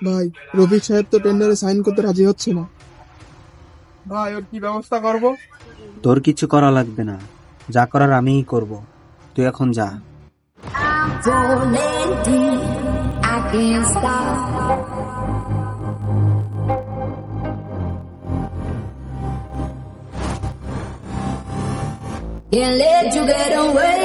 ভাই, রফিক সাহেব তো টেন্ডারে সাইন করতে রাজি হচ্ছে না। ভাই, ওর কি ব্যবস্থা করব? তোর কিছু করা লাগবে না, যা করার আমিই করব। তুই এখন যা। Rolling deep, I can't stop. Can't let you get away.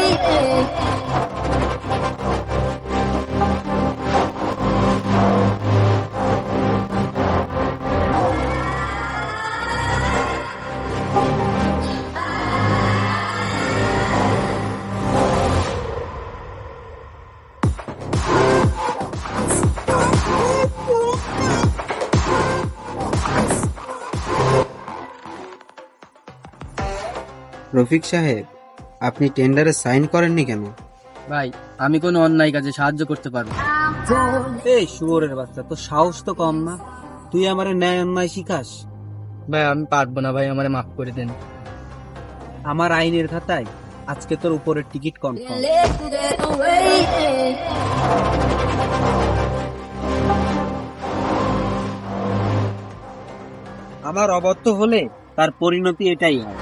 Rafiq সাহেব, আপনি টেন্ডারে সাইন করেননি কেন? ভাই, আমি কোনো অন্যায় কাজে সাহায্য করতে পারবো না। এই শুয়োরের বাচ্চা, তোর সাহস তো কম না। তুই আমারে ন্যায় অন্যায় শিখাস? ভাই, আমি পারবো না ভাই, আমারে মাফ করে দেন। আমার আইনের খাতায় আজকে তোর উপরের ticket confirm. Can't let you get away. আমার অবদ্ধ হলে তার পরিণতি এটাই হয়।